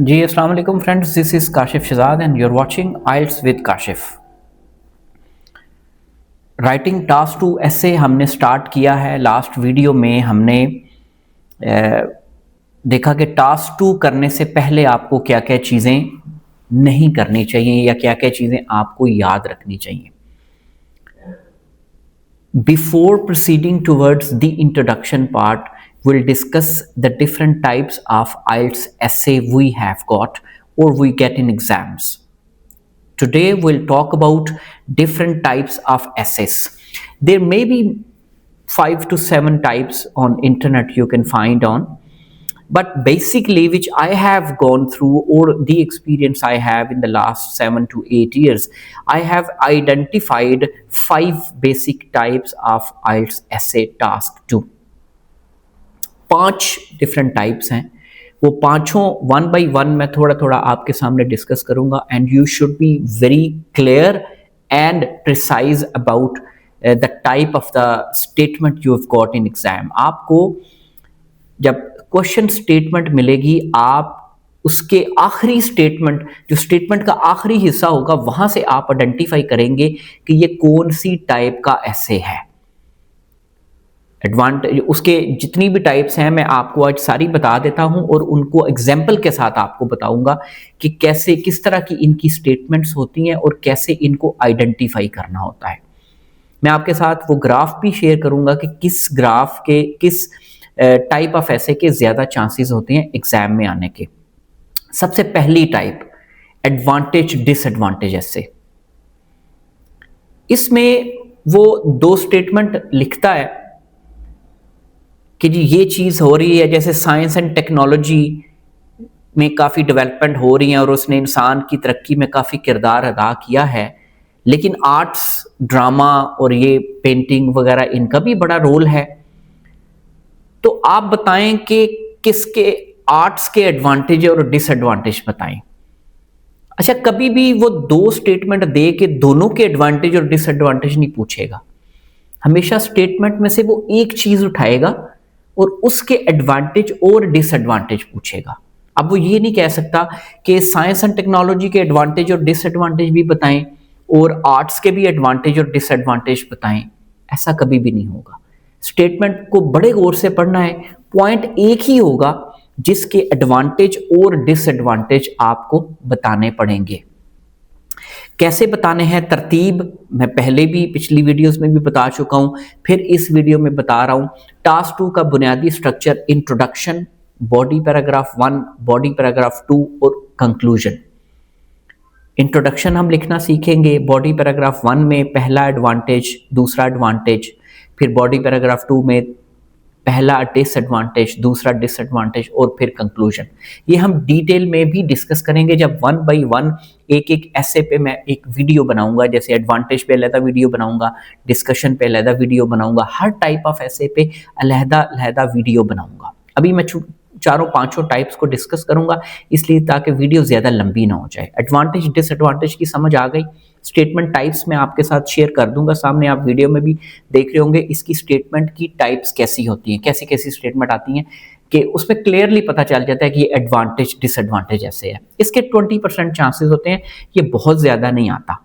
जी अस्सलाम वालेकुम friends, this is Kashif Shahzad and you are watching IELTS with Kashif. Writing task two ऐसे हमने स्टार्ट किया है। लास्ट वीडियो में हमने देखा कि टास्क टू करने से पहले आपको क्या क्या चीज़ें नहीं करनी चाहिए या क्या क्या चीज़ें आपको याद रखनी चाहिए। Before proceeding towards the introduction part, we'll discuss the different types of IELTS essay we have got or we get in exams. Today we'll talk about different types of essays. There may be 5 to 7 types on internet you can find on, but basically which I have gone through or the experience I have in the last 7 to 8 years, I have identified 5 basic types of IELTS essay task 2. 5 different types हैं। वो पांचों one by one मैं थोड़ा थोड़ा आपके सामने discuss करूंगा and you should be very clear and precise about the type of the statement you have got in exam. आपको जब क्वेश्चन स्टेटमेंट मिलेगी, आप उसके आखिरी स्टेटमेंट, जो स्टेटमेंट का आखिरी हिस्सा होगा, वहां से आप आइडेंटिफाई करेंगे कि ये कौन सी टाइप का ऐसे है। एडवांटेज उसके जितनी भी टाइप्स हैं मैं आपको आज सारी बता देता हूं और उनको एग्जाम्पल के साथ आपको बताऊंगा कि कैसे किस तरह की इनकी स्टेटमेंट्स होती हैं और कैसे इनको आइडेंटिफाई करना होता है। मैं आपके साथ वो ग्राफ भी शेयर करूंगा कि किस ग्राफ के किस टाइप ऑफ ऐसे के ज़्यादा चांसेस होते हैं एग्जाम में आने के। सबसे पहली टाइप एडवांटेज डिसएडवांटेज ऐसे। इसमें वो 2 स्टेटमेंट लिखता है कि जी ये चीज़ हो रही है, जैसे साइंस एंड टेक्नोलॉजी में काफ़ी डेवलपमेंट हो रही है और उसने इंसान की तरक्की में काफ़ी किरदार अदा किया है, लेकिन आर्ट्स, ड्रामा और ये पेंटिंग वगैरह इनका भी बड़ा रोल है। तो आप बताएं कि किसके आर्ट्स के एडवांटेज और डिसएडवांटेज बताएं। अच्छा, कभी भी वो 2 स्टेटमेंट दे के दोनों के एडवांटेज और डिसएडवांटेज नहीं पूछेगा। हमेशा स्टेटमेंट में से वो एक चीज़ उठाएगा और उसके एडवांटेज और डिसएडवांटेज पूछेगा। अब वो ये नहीं कह सकता कि साइंस एंड टेक्नोलॉजी के एडवांटेज और डिसएडवांटेज भी बताएं और आर्ट्स के भी एडवांटेज और डिसएडवांटेज बताएं। ऐसा कभी भी नहीं होगा। स्टेटमेंट को बड़े गौर से पढ़ना है। पॉइंट एक ही होगा जिसके एडवांटेज और डिसएडवांटेज आपको बताने पड़ेंगे। कैसे बताने हैं, तरतीब मैं पहले भी पिछली वीडियोस में भी बता चुका हूं, फिर इस वीडियो में बता रहा हूं। टास्क 2 का बुनियादी structure introduction, body paragraph 1, body paragraph 2 और कंक्लूजन। इंट्रोडक्शन हम लिखना सीखेंगे। बॉडी पैराग्राफ 1 में पहला एडवांटेज, दूसरा एडवांटेज, फिर बॉडी पैराग्राफ 2 में पहला डिसएडवांटेज, दूसरा डिसएडवांटेज और फिर कंक्लूजन। ये हम डिटेल में भी डिस्कस करेंगे जब 1 बाय 1 एक एक ऐसे पे मैं एक वीडियो बनाऊंगा। जैसे एडवांटेज पे अलहदा वीडियो बनाऊंगा, डिस्कशन पे अलहदा वीडियो बनाऊंगा, हर टाइप ऑफ ऐसे पे अलहदा अलहदा वीडियो बनाऊंगा। अभी मैं चारों पांचों टाइप्स को डिस्कस करूंगा, इसलिए ताकि वीडियो ज़्यादा लंबी ना हो जाए। एडवांटेज डिसएडवांटेज की समझ आ गई। स्टेटमेंट टाइप्स मैं आपके साथ शेयर कर दूंगा सामने, आप वीडियो में भी देख रहे होंगे इसकी स्टेटमेंट की टाइप्स कैसी होती हैं, कैसी कैसी स्टेटमेंट आती हैं कि उसमें क्लियरली पता चल जाता है कि ये एडवांटेज डिसएडवांटेज ऐसे है। इसके 20% चांसेस होते हैं, ये बहुत ज़्यादा नहीं आता।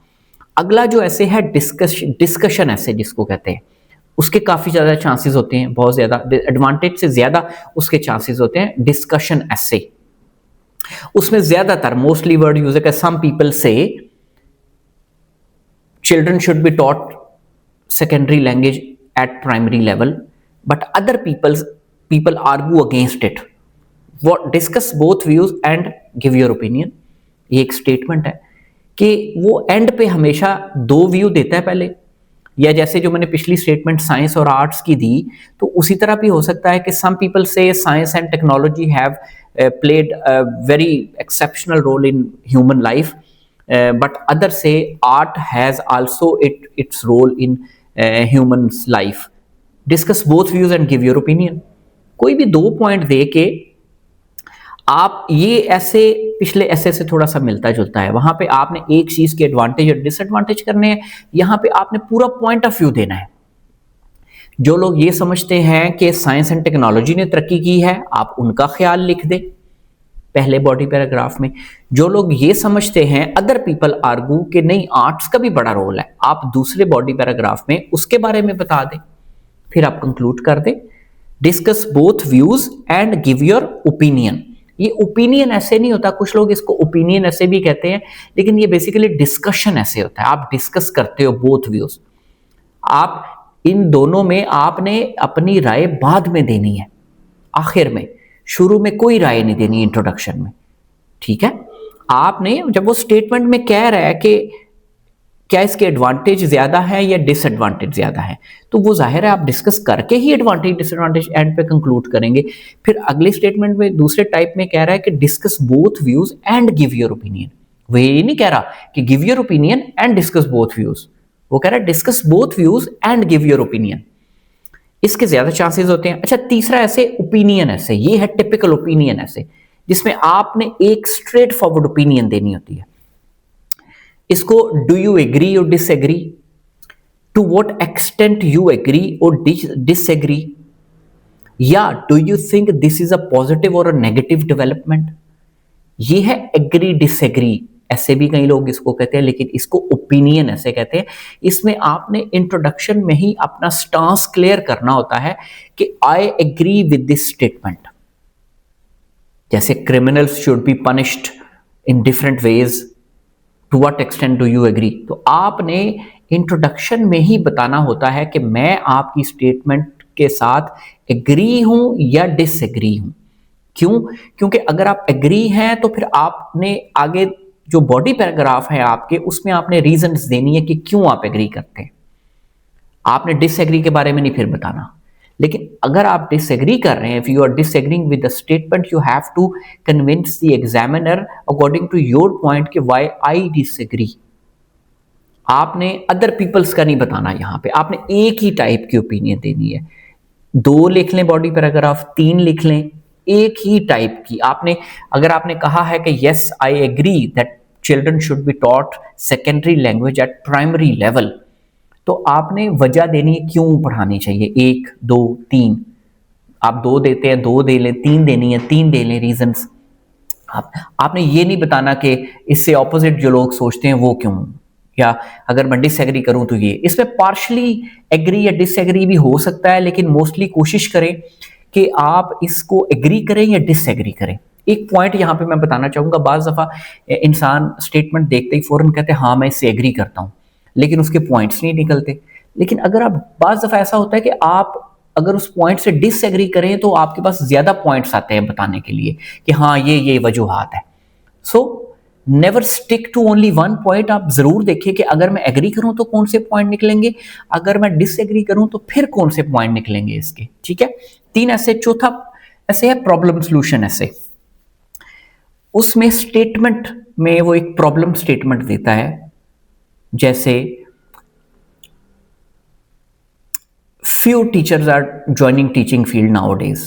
अगला जो ऐसे है डिस्कशन ऐसे जिसको कहते हैं, उसके काफ़ी ज़्यादा चांसेस होते हैं, बहुत ज़्यादा, एडवांटेज से ज़्यादा उसके चांसेस होते हैं। डिस्कशन ऐसे, उसमें ज़्यादातर मोस्टली वर्ड यूज है, सम पीपल से children should be taught secondary language at primary level, but other people argue against it. What discuss both views and give your opinion. ये एक स्टेटमेंट है कि वो एंड पे हमेशा 2 व्यू देता है पहले, या जैसे जो मैंने पिछली स्टेटमेंट साइंस और आर्ट्स की दी, तो उसी तरह भी हो सकता है कि सम पीपल से science and technology have played a very exceptional role in human life, but others say art has also its role in human's life. Discuss both views and give your opinion. कोई भी 2 point दे के आप, ये ऐसे पिछले ऐसे से थोड़ा सा मिलता जुलता है। वहां पे आपने एक चीज के एडवांटेज और डिसएडवांटेज करने हैं, यहां पे आपने पूरा पॉइंट ऑफ व्यू देना है। जो लोग ये समझते हैं कि साइंस एंड टेक्नोलॉजी ने तरक्की की है, आप उनका ख्याल लिख दें। पहले बॉडी पैराग्राफ में। जो लोग ये समझते हैं, अदर पीपल आर्गू कि नहीं आर्ट्स का भी बड़ा रोल है, आप दूसरे बॉडी पैराग्राफ में उसके बारे में बता दें, फिर आप कंक्लूड कर दें। Discuss both views and give your opinion. ये ओपिनियन ऐसे नहीं होता, कुछ लोग इसको ओपिनियन ऐसे भी कहते हैं, लेकिन ये बेसिकली डिस्कशन ऐसे होता है। आप डिस्कस करते हो बोथ व्यूज, आप इन दोनों में आपने अपनी राय बाद में देनी है, आखिर में, शुरू में कोई राय नहीं देनी इंट्रोडक्शन में, ठीक है। आपने जब वो स्टेटमेंट में कह रहा है कि क्या इसके एडवांटेज ज्यादा है या डिसएडवांटेज ज्यादा है, तो वो जाहिर है आप डिस्कस करके ही एडवांटेज डिसएडवांटेज एंड पे कंक्लूड करेंगे। फिर अगले स्टेटमेंट में दूसरे टाइप में कह रहा है कि discuss both views and give your opinion. वो ये नहीं कह रहा कि give your opinion and discuss both views, वो कह रहा है discuss both views and give your opinion. इसके ज्यादा चांसेस होते हैं। अच्छा, तीसरा ऐसे ओपिनियन ऐसे, ये है टिपिकल ओपिनियन ऐसे, जिसमें आपने एक स्ट्रेट फॉरवर्ड ओपिनियन देनी होती है। इसको डू यू एग्री और disagree, to what extent you agree और डिसएग्री, या do you think this is a positive और अ नेगेटिव डेवलपमेंट। ये है एग्री डिसएग्री, ऐसे भी कई लोग इसको कहते हैं, लेकिन इसको ओपिनियन ऐसे कहते हैं। इसमें आपने इंट्रोडक्शन में ही अपना स्टांस क्लियर करना होता है कि I agree with this statement. जैसे criminals should be punished in different ways, to what extent do you agree. तो आपने इंट्रोडक्शन में ही बताना होता है कि मैं आपकी स्टेटमेंट के साथ एग्री हूं या डिसएग्री हूं। क्यों? क्योंकि अगर आप एग्री हैं तो फिर आपने आगे जो बॉडी पैराग्राफ है आपके, उसमें आपने रीजंस देनी है कि क्यों आप एग्री करते हैं। आपने डिसएग्री के बारे में नहीं फिर बताना। लेकिन अगर आप डिसएग्री कर रहे हैं, if you are disagreeing with the statement, you have to convince the examiner according to your point कि व्हाई आई डिसएग्री। आपने अदर पीपल्स का नहीं बताना, यहां पे आपने एक ही टाइप की ओपिनियन देनी है। 2 लिख लें बॉडी पैराग्राफ, 3 लिख लें, एक ही टाइप की। आपने अगर आपने कहा है कि yes I agree that children should be taught secondary language at primary level, तो आपने वजह देनी है क्यों पढ़ानी चाहिए। 1 2 3, आप 2 देते हैं 2 दे लें, 3 देनी है 3 दे लें रीजंस। आपने ये नहीं बताना कि इससे ऑपोजिट जो लोग सोचते हैं वो क्यों, या अगर मैं डिसएग्री करूं तो ये। इसमें पार्शली एग्री या डिसएग्री भी हो सकता है, लेकिन मोस्टली कोशिश करें कि आप इसको एग्री करें या डिसएग्री करें। एक पॉइंट यहां पे मैं बताना चाहूंगा, बाज दफा इंसान स्टेटमेंट देखते ही फौरन कहते हैं हाँ मैं इससे एग्री करता हूं, लेकिन उसके पॉइंट्स नहीं निकलते। लेकिन अगर आप, बाज दफा ऐसा होता है कि आप अगर उस पॉइंट से डिसएग्री करें तो आपके पास ज्यादा पॉइंट्स आते हैं बताने के लिए कि हाँ ये वजूहात है। So never stick to only one point. आप जरूर देखिए कि अगर मैं एग्री करूं तो कौन से पॉइंट निकलेंगे, अगर मैं डिसएग्री करूं तो फिर कौन से पॉइंट निकलेंगे इसके, ठीक है। 3 ऐसे। चौथा ऐसे है प्रॉब्लम सॉल्यूशन ऐसे। उसमें स्टेटमेंट में वो एक प्रॉब्लम स्टेटमेंट देता है, जैसे few teachers are joining teaching field nowadays.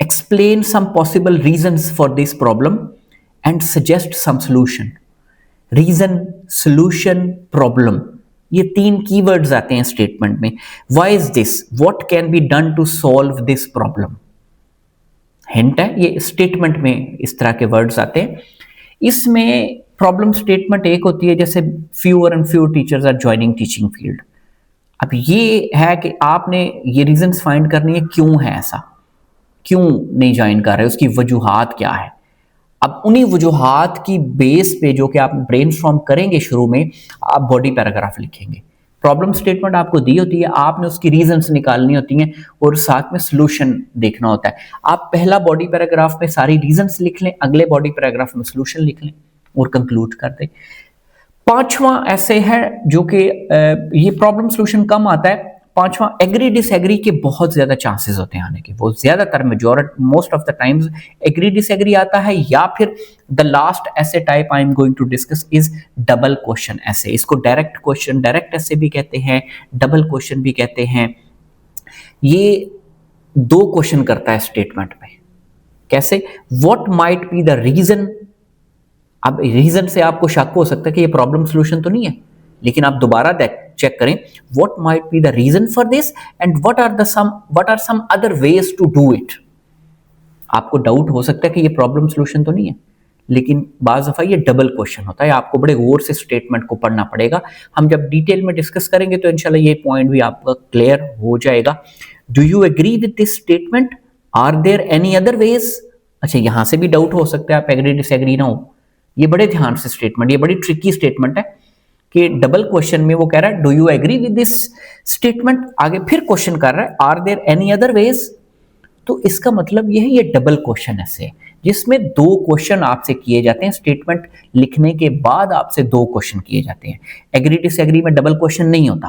Explain some possible reasons for this problem and suggest some solution. Reason, solution, problem, ये 3 keywords आते हैं स्टेटमेंट में। Why is this? What can be done to solve this problem? Hint है, ये statement में इस तरह के वर्ड्स आते हैं। इसमें प्रॉब्लम स्टेटमेंट एक होती है जैसे fewer and few teachers are joining teaching field। अब ये है कि आपने ये रीजंस फाइंड करनी है क्यों है ऐसा, क्यों नहीं ज्वाइन कर रहे, उसकी वजूहात क्या है। अब उन्हीं वजूहात की बेस पे जो कि आप ब्रेनस्टॉर्म करेंगे शुरू में, आप बॉडी पैराग्राफ लिखेंगे। प्रॉब्लम स्टेटमेंट आपको दी होती है, आपने उसकी रीजंस निकालनी होती हैं और साथ में सॉल्यूशन देखना होता है। आप पहला बॉडी पैराग्राफ में सारी रीजंस लिख लें, अगले बॉडी पैराग्राफ में सॉल्यूशन लिख लें और कंक्लूड कर दें। 5वां ऐसे है जो कि ये प्रॉब्लम सॉल्यूशन कम आता है। 5वां एग्री डिसएग्री के बहुत ज्यादा चांसेस होते हैं आने के, वो ज्यादातर majority most of the times agree disagree आता है। या फिर द लास्ट ऐसे type I am going to discuss is double question ऐसे। इसको डायरेक्ट क्वेश्चन, डायरेक्ट ऐसे भी कहते हैं, डबल क्वेश्चन भी कहते हैं। ये 2 क्वेश्चन करता है स्टेटमेंट में। कैसे? What might be the reason. अब रीजन से आपको शक हो सकता है कि ये प्रॉब्लम सॉल्यूशन तो नहीं है, लेकिन आप दोबारा चेक करें what might be the reason for this and what are some other ways to do it. आपको डाउट हो सकता है कि ये प्रॉब्लम सोल्यूशन तो नहीं है, लेकिन बाज़ दफ़ा ये डबल क्वेश्चन होता है, आपको बड़े गौर से स्टेटमेंट को पढ़ना पड़ेगा। हम जब डिटेल में डिस्कस करेंगे तो इंशाल्लाह ये पॉइंट भी आपका क्लियर हो जाएगा। Do you agree with this statement? Are there any other ways? अच्छा, यहां से भी डाउट हो सकता है, आप एग्री डिसएग्री ना हो। ये बड़े ध्यान से स्टेटमेंट, ये बड़ी ट्रिकी स्टेटमेंट है कि डबल क्वेश्चन में वो कह रहा है do you agree with this statement, आगे फिर क्वेश्चन कर रहा है are there any other ways. तो इसका मतलब ये है, ये डबल क्वेश्चन ऐसे जिसमें दो क्वेश्चन आपसे किए जाते हैं, स्टेटमेंट लिखने के बाद आपसे दो क्वेश्चन किए जाते हैं। एग्री डिसएग्री में डबल क्वेश्चन नहीं होता,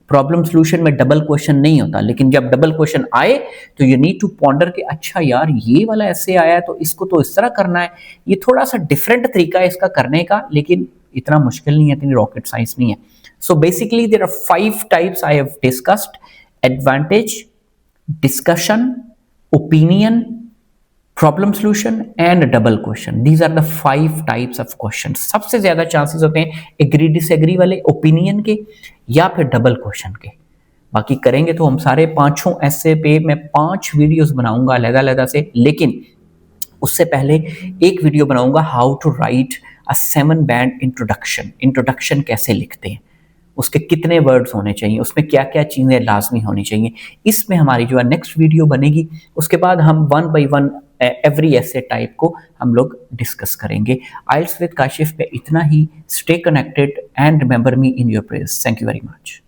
प्रॉब्लम सॉल्यूशन में डबल क्वेश्चन नहीं होता, लेकिन जब डबल क्वेश्चन आए तो यू नीड टू पॉन्डर कि अच्छा यार ये वाला ऐसे आया है तो इसको तो इस तरह करना है। ये थोड़ा सा डिफरेंट तरीका है इसका करने का, लेकिन इतना मुश्किल नहीं है, इतनी रॉकेट साइंस नहीं है। So basically there are 5 types I have discussed: advantage, discussion, opinion, problem solution and double question. These are the 5 types of question. सबसे ज्यादा चांसेस होते हैं एग्री डिसएग्री वाले, ओपिनियन के, या फिर डबल क्वेश्चन के। बाकी करेंगे तो हम सारे पांचों ऐसे पे मैं 5 वीडियोस बनाऊंगा अलग-अलग से, लेकिन उससे पहले एक वीडियो बनाऊंगा how to write a 7 band introduction. Introduction कैसे लिखते हैं, उसके कितने वर्ड्स होने चाहिए, उसमें क्या क्या चीज़ें लाजमी होनी चाहिए, इसमें हमारी जो है नेक्स्ट वीडियो बनेगी। उसके बाद हम 1 बाय 1 एवरी ऐसे टाइप को हम लोग डिस्कस करेंगे। आइल्स विद काशिफ पे इतना ही। Stay connected and remember me in your prayers. Thank you very much.